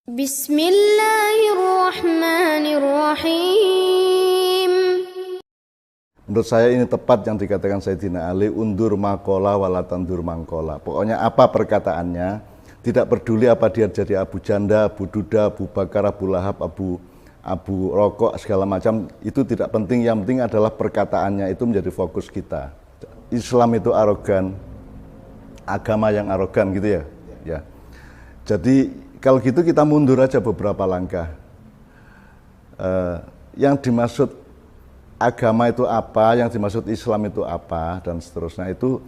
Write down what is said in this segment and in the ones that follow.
Bismillahirrahmanirrahim. Menurut saya ini tepat yang dikatakan Sayyidina Ali, undur makola walatandur mangkola. Pokoknya apa perkataannya, tidak peduli apa dia jadi Abu Janda, Abu Duda, Abu Bakar, Abu Lahab, Abu Rokok, segala macam, itu tidak penting. Yang penting adalah perkataannya itu menjadi fokus kita. Islam itu arogan, agama yang arogan gitu ya. Jadi kalau gitu kita mundur aja beberapa langkah. Yang dimaksud agama itu apa, yang dimaksud Islam itu apa, dan seterusnya itu.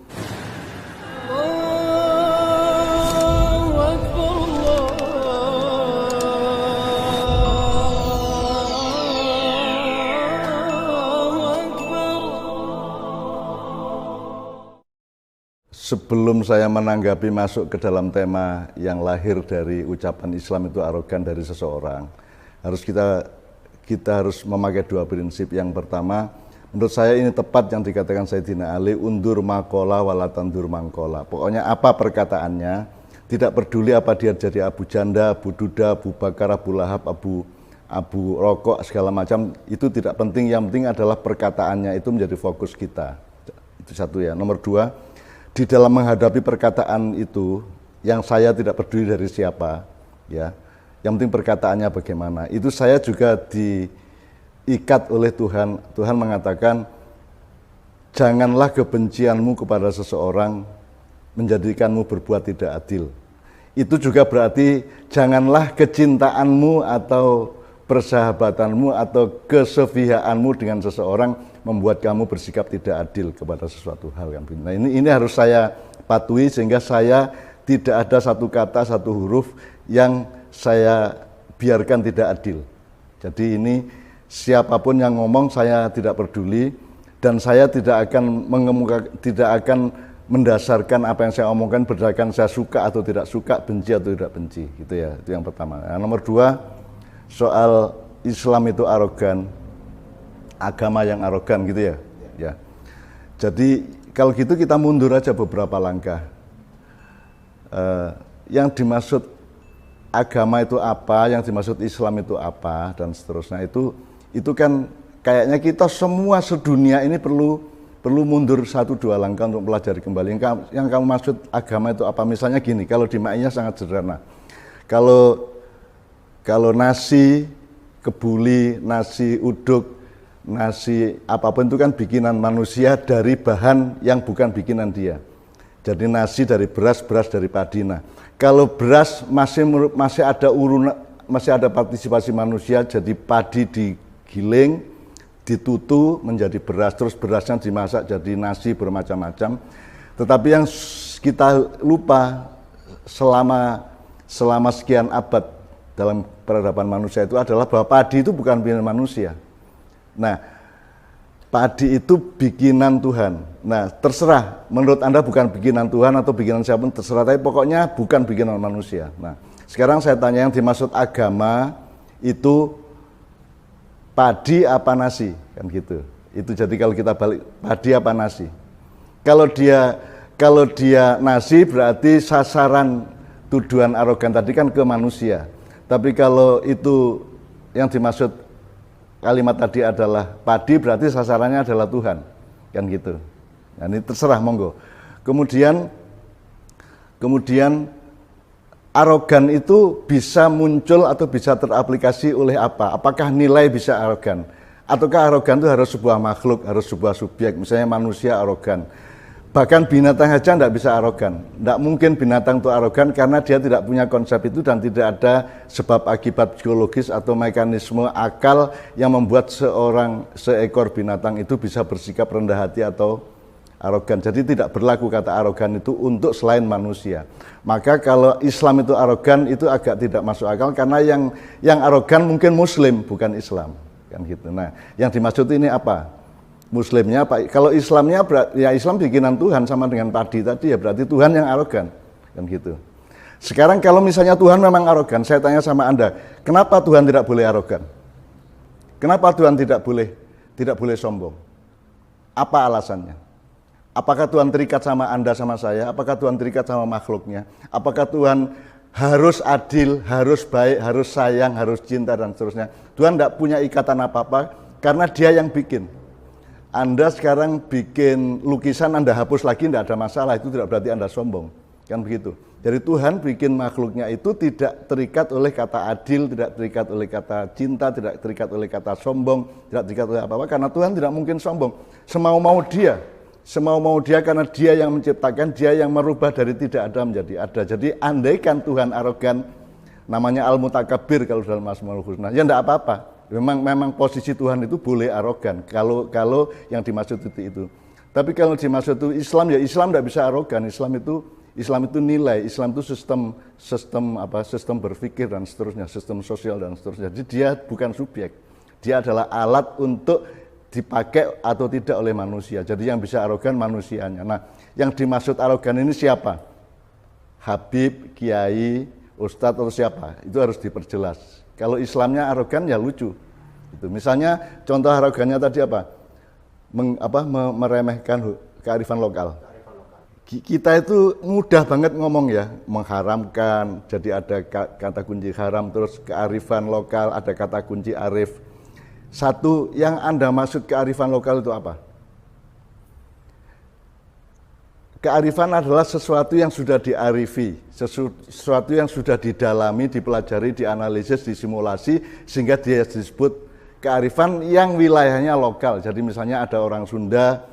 Sebelum saya menanggapi masuk ke dalam tema yang lahir dari ucapan Islam itu arogan dari seseorang, kita harus memakai dua prinsip. Yang pertama, menurut saya ini tepat yang dikatakan Sayyidina Ali, undur makola walatandur mangkola. Pokoknya apa perkataannya, tidak peduli apa dia jadi Abu Janda, Abu Duda, Abu Bakar, Abu Lahab, Abu Rokok, segala macam, itu tidak penting. Yang penting adalah perkataannya itu menjadi fokus kita. Itu satu ya. Nomor dua, di dalam menghadapi perkataan itu, yang saya tidak peduli dari siapa, ya, yang penting perkataannya bagaimana. Itu saya juga diikat oleh Tuhan. Tuhan mengatakan, janganlah kebencianmu kepada seseorang menjadikanmu berbuat tidak adil. Itu juga berarti janganlah kecintaanmu atau persahabatanmu atau kesepihaanmu dengan seseorang membuat kamu bersikap tidak adil kepada sesuatu hal kan. Nah, ini harus saya patuhi sehingga saya tidak ada satu kata, satu huruf yang saya biarkan tidak adil. Jadi ini siapapun yang ngomong saya tidak peduli, dan saya tidak akan mendasarkan apa yang saya omongkan berdasarkan saya suka atau tidak suka, benci atau tidak benci, gitu ya. Itu yang pertama. Nah, nomor dua, soal Islam itu arogan, agama yang arogan gitu ya. Jadi kalau gitu kita mundur aja beberapa langkah. Yang dimaksud agama itu apa, yang dimaksud Islam itu apa, dan seterusnya itu kan kayaknya kita semua sedunia ini perlu mundur 1-2 langkah untuk pelajari kembali. Yang kamu maksud agama itu apa? Misalnya gini, kalau di maknanya sangat sederhana. Kalau nasi kebuli, nasi uduk, nasi apapun itu kan bikinan manusia dari bahan yang bukan bikinan dia. Jadi nasi dari beras, beras dari padi. Nah, kalau beras masih ada partisipasi manusia, jadi padi digiling, ditutu menjadi beras, terus berasnya dimasak jadi nasi bermacam-macam. Tetapi yang kita lupa selama sekian abad dalam peradaban manusia itu adalah bahwa padi itu bukan bikinan manusia. Nah, padi itu bikinan Tuhan. Nah, terserah, menurut Anda bukan bikinan Tuhan atau bikinan siapapun, terserah, tapi pokoknya bukan bikinan manusia. Nah, sekarang saya tanya, yang dimaksud agama itu padi apa nasi? Kan gitu. Itu jadi kalau kita balik, padi apa nasi? Kalau dia nasi berarti sasaran tuduhan arogan tadi kan ke manusia. Tapi kalau itu yang dimaksud kalimat tadi adalah padi, berarti sasarannya adalah Tuhan, kan gitu. Nah, ini terserah, monggo. Kemudian arogan itu bisa muncul atau bisa teraplikasi oleh apa? Apakah nilai bisa arogan? Ataukah arogan itu harus sebuah makhluk, harus sebuah subjek? Misalnya manusia arogan. Bahkan binatang saja tidak bisa arogan. Tidak mungkin binatang itu arogan karena dia tidak punya konsep itu dan tidak ada sebab akibat psikologis atau mekanisme akal yang membuat seekor binatang itu bisa bersikap rendah hati atau arogan. Jadi tidak berlaku kata arogan itu untuk selain manusia. Maka kalau Islam itu arogan itu agak tidak masuk akal karena yang arogan mungkin Muslim bukan Islam, kan gitu. Nah, yang dimaksud ini apa? Muslimnya apa? Kalau Islamnya ya Islam bikinan Tuhan sama dengan padi tadi ya berarti Tuhan yang arogan, kan gitu. Sekarang kalau misalnya Tuhan memang arogan, saya tanya sama Anda, kenapa Tuhan tidak boleh arogan? Kenapa Tuhan tidak boleh sombong? Apa alasannya? Apakah Tuhan terikat sama Anda sama saya? Apakah Tuhan terikat sama makhluknya? Apakah Tuhan harus adil, harus baik, harus sayang, harus cinta dan seterusnya. Tuhan tidak punya ikatan apa-apa karena Dia yang bikin. Anda sekarang bikin lukisan, Anda hapus lagi, tidak ada masalah, itu tidak berarti Anda sombong. Kan begitu. Jadi Tuhan bikin makhluknya itu tidak terikat oleh kata adil, tidak terikat oleh kata cinta, tidak terikat oleh kata sombong, tidak terikat oleh apa-apa, karena Tuhan tidak mungkin sombong. Semau-mau Dia karena Dia yang menciptakan, Dia yang merubah dari tidak ada menjadi ada. Jadi andaikan Tuhan arogan, namanya Al-Mutakabbir kalau dalam Asmaul Husna, ya tidak apa-apa. Memang posisi Tuhan itu boleh arogan kalau yang dimaksud itu. Tapi kalau dimaksud itu Islam, ya Islam tidak bisa arogan. Islam itu nilai, Islam itu sistem berpikir dan seterusnya, sistem sosial dan seterusnya. Jadi dia bukan subjek. Dia adalah alat untuk dipakai atau tidak oleh manusia. Jadi yang bisa arogan manusianya. Nah, yang dimaksud arogan ini siapa? Habib, kiai, ustadz atau siapa? Itu harus diperjelas. Kalau Islamnya arogan ya lucu. Itu. Misalnya contoh arogannya tadi apa? Meremehkan kearifan lokal. Kita itu mudah banget ngomong ya, mengharamkan, jadi ada kata kunci haram, terus kearifan lokal, ada kata kunci arif. Satu yang Anda maksud kearifan lokal itu apa? Kearifan adalah sesuatu yang sudah diarifi, sesuatu yang sudah didalami, dipelajari, dianalisis, disimulasi, sehingga dia disebut kearifan yang wilayahnya lokal. Jadi misalnya ada orang Sunda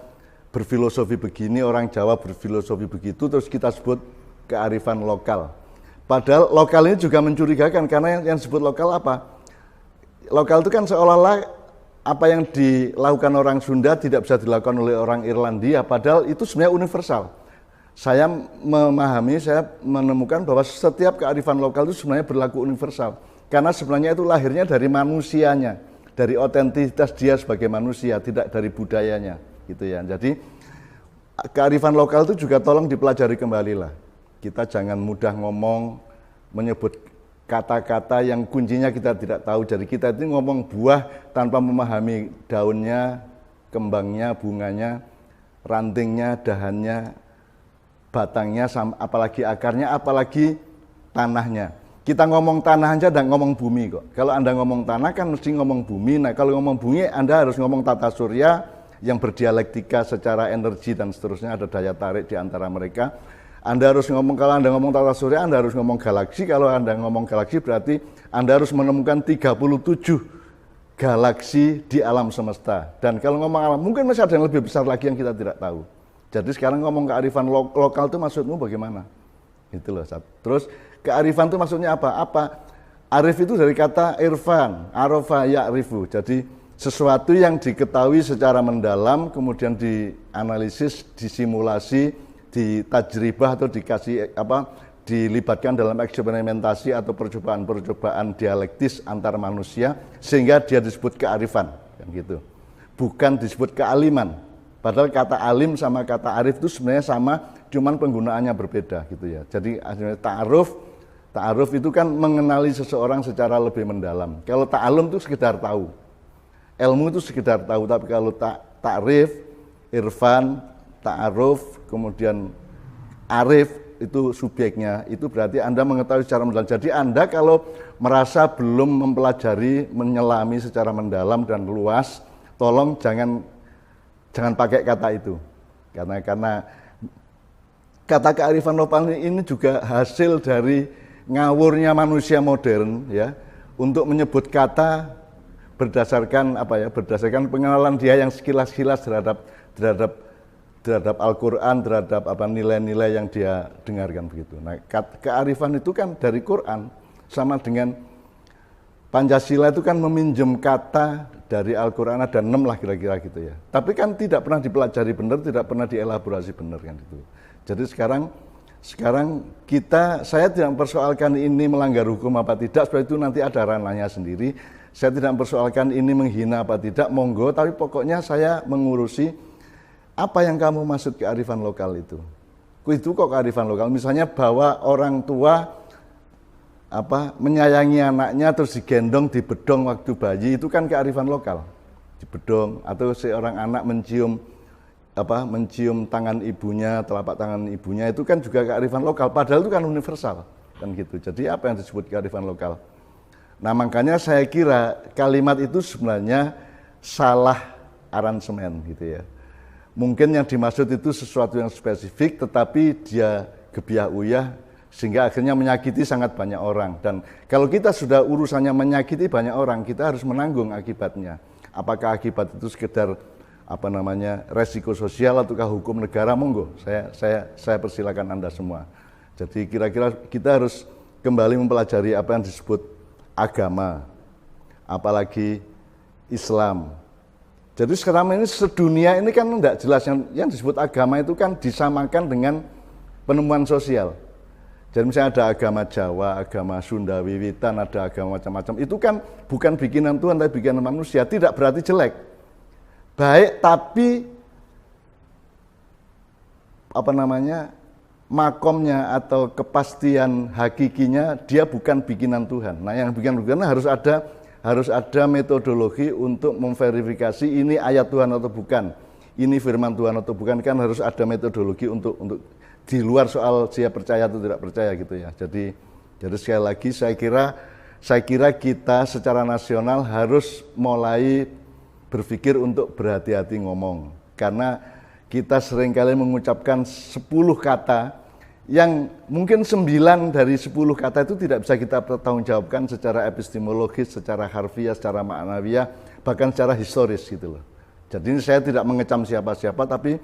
berfilosofi begini, orang Jawa berfilosofi begitu, terus kita sebut kearifan lokal. Padahal lokal ini juga mencurigakan, karena yang disebut lokal apa? Lokal itu kan seolah-olah apa yang dilakukan orang Sunda tidak bisa dilakukan oleh orang Irlandia, padahal itu sebenarnya universal. Saya memahami, saya menemukan bahwa setiap kearifan lokal itu sebenarnya berlaku universal. Karena sebenarnya itu lahirnya dari manusianya, dari otentitas dia sebagai manusia, tidak dari budayanya. Gitu ya. Jadi kearifan lokal itu juga tolong dipelajari kembali lah. Kita jangan mudah ngomong, menyebut kata-kata yang kuncinya kita tidak tahu. Jadi kita itu ngomong buah tanpa memahami daunnya, kembangnya, bunganya, rantingnya, dahannya, batangnya, apalagi akarnya, apalagi tanahnya. Kita ngomong tanah aja dan ngomong bumi kok. Kalau Anda ngomong tanah kan mesti ngomong bumi. Nah kalau ngomong bumi Anda harus ngomong tata surya yang berdialektika secara energi dan seterusnya, ada daya tarik di antara mereka. Anda harus ngomong, kalau Anda ngomong tata surya, Anda harus ngomong galaksi. Kalau Anda ngomong galaksi berarti Anda harus menemukan 37 galaksi di alam semesta. Dan kalau ngomong alam, mungkin masih ada yang lebih besar lagi yang kita tidak tahu. Jadi sekarang ngomong kearifan lokal itu maksudmu bagaimana? Itu loh. Terus kearifan itu maksudnya apa? Arif itu dari kata irfan, arofa ya'rifu. Jadi sesuatu yang diketahui secara mendalam, kemudian dianalisis, disimulasi, ditajribah atau dilibatkan dalam eksperimentasi atau percobaan-percobaan dialektis antar manusia sehingga dia disebut kearifan, kan gitu. Bukan disebut kealiman. Padahal kata alim sama kata arif itu sebenarnya sama, cuman penggunaannya berbeda gitu ya. Jadi ta'aruf itu kan mengenali seseorang secara lebih mendalam. Kalau ta'alum itu sekedar tahu. Ilmu itu sekedar tahu, tapi kalau ta'rif, irfan, ta'aruf, kemudian arif itu subjeknya, itu berarti Anda mengetahui secara mendalam. Jadi Anda kalau merasa belum mempelajari, menyelami secara mendalam dan luas, tolong jangan pakai kata itu. Karena kata kearifan lokal ini juga hasil dari ngawurnya manusia modern ya, untuk menyebut kata berdasarkan pengenalan dia yang sekilas-sekilas terhadap Al-Quran, terhadap nilai-nilai yang dia dengarkan begitu. Nah, kearifan itu kan dari Quran, sama dengan Pancasila itu kan meminjam kata dari Al-Quran, ada 6 lah kira-kira gitu ya. Tapi kan tidak pernah dipelajari benar, tidak pernah dielaborasi benar kan itu. Jadi sekarang saya tidak mempersoalkan ini melanggar hukum apa tidak, sebab itu nanti ada ranahnya sendiri. Saya tidak mempersoalkan ini menghina apa tidak, monggo, tapi pokoknya saya mengurusi apa yang kamu maksud kearifan lokal itu. Itu kok kearifan lokal, misalnya bahwa orang tua menyayangi anaknya terus digendong, dibedong waktu bayi, itu kan kearifan lokal. Dibedong, atau seorang anak mencium tangan ibunya, telapak tangan ibunya, itu kan juga kearifan lokal, padahal itu kan universal. kan gitu. Jadi apa yang disebut kearifan lokal? Nah, makanya saya kira kalimat itu sebenarnya salah aransemen gitu ya. Mungkin yang dimaksud itu sesuatu yang spesifik, tetapi dia gebiah-uyah sehingga akhirnya menyakiti sangat banyak orang. Dan kalau kita sudah urusannya menyakiti banyak orang, kita harus menanggung akibatnya. Apakah akibat itu sekedar resiko sosial ataukah hukum negara? Monggo, saya persilakan Anda semua. Jadi kira-kira kita harus kembali mempelajari apa yang disebut agama, apalagi Islam. Jadi sekarang ini sedunia ini kan tidak jelas, yang disebut agama itu kan disamakan dengan penemuan sosial. Jadi misalnya ada agama Jawa, agama Sunda, Wiwitan, ada agama macam-macam. Itu kan bukan bikinan Tuhan, tapi bikinan manusia. Tidak berarti jelek. Baik, tapi makomnya atau kepastian hakikinya dia bukan bikinan Tuhan. Nah, yang bikinan Tuhan harus ada metodologi untuk memverifikasi ini ayat Tuhan atau bukan, ini firman Tuhan atau bukan, kan harus ada metodologi untuk di luar soal dia percaya atau tidak percaya gitu ya. Jadi sekali lagi saya kira kita secara nasional harus mulai berpikir untuk berhati-hati ngomong, karena kita seringkali mengucapkan 10 kata yang mungkin 9 dari 10 kata itu tidak bisa kita pertanggungjawabkan secara epistemologis, secara harfiah, secara maknawiyah, bahkan secara historis gitu loh. Jadi ini saya tidak mengecam siapa-siapa, tapi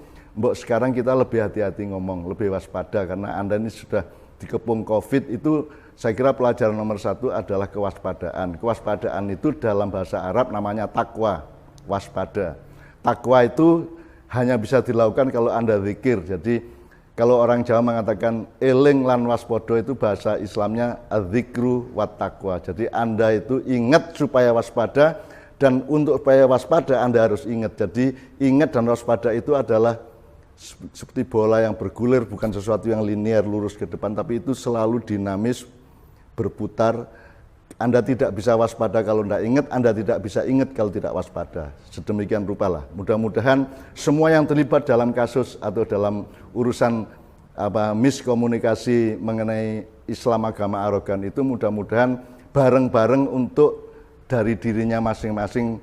sekarang kita lebih hati-hati ngomong, lebih waspada, karena Anda ini sudah dikepung COVID. Itu saya kira pelajaran nomor 1 adalah kewaspadaan. Kewaspadaan itu dalam bahasa Arab namanya takwa, waspada. Takwa itu hanya bisa dilakukan kalau Anda zikir. Jadi kalau orang Jawa mengatakan eling lan waspodo, itu bahasa Islamnya adzikru wat taqwa. Jadi Anda itu ingat supaya waspada, dan untuk supaya waspada Anda harus ingat. Jadi ingat dan waspada itu adalah seperti bola yang bergulir, bukan sesuatu yang linear lurus ke depan, tapi itu selalu dinamis, berputar. Anda tidak bisa waspada kalau tidak ingat, Anda tidak bisa ingat kalau tidak waspada. Sedemikian rupalah. Mudah-mudahan semua yang terlibat dalam kasus atau dalam urusan miskomunikasi mengenai Islam agama arogan itu, mudah-mudahan bareng-bareng untuk dari dirinya masing-masing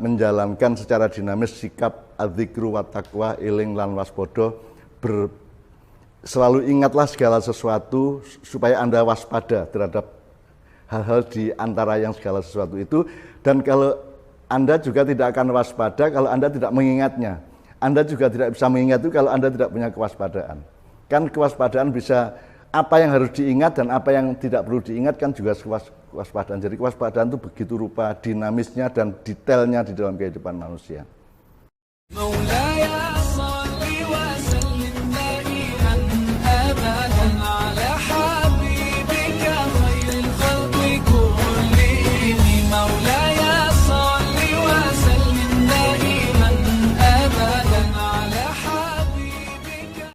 menjalankan secara dinamis sikap adzikru wat taqwa, eling lan waspada. Selalu ingatlah segala sesuatu supaya Anda waspada terhadap hal-hal di antara yang segala sesuatu itu. Dan kalau Anda juga tidak akan waspada kalau Anda tidak mengingatnya. Anda juga tidak bisa mengingat itu kalau Anda tidak punya kewaspadaan. Kan kewaspadaan bisa, apa yang harus diingat dan apa yang tidak perlu diingat kan juga kewaspadaan. Jadi kewaspadaan itu begitu rupa dinamisnya dan detailnya di dalam kehidupan manusia.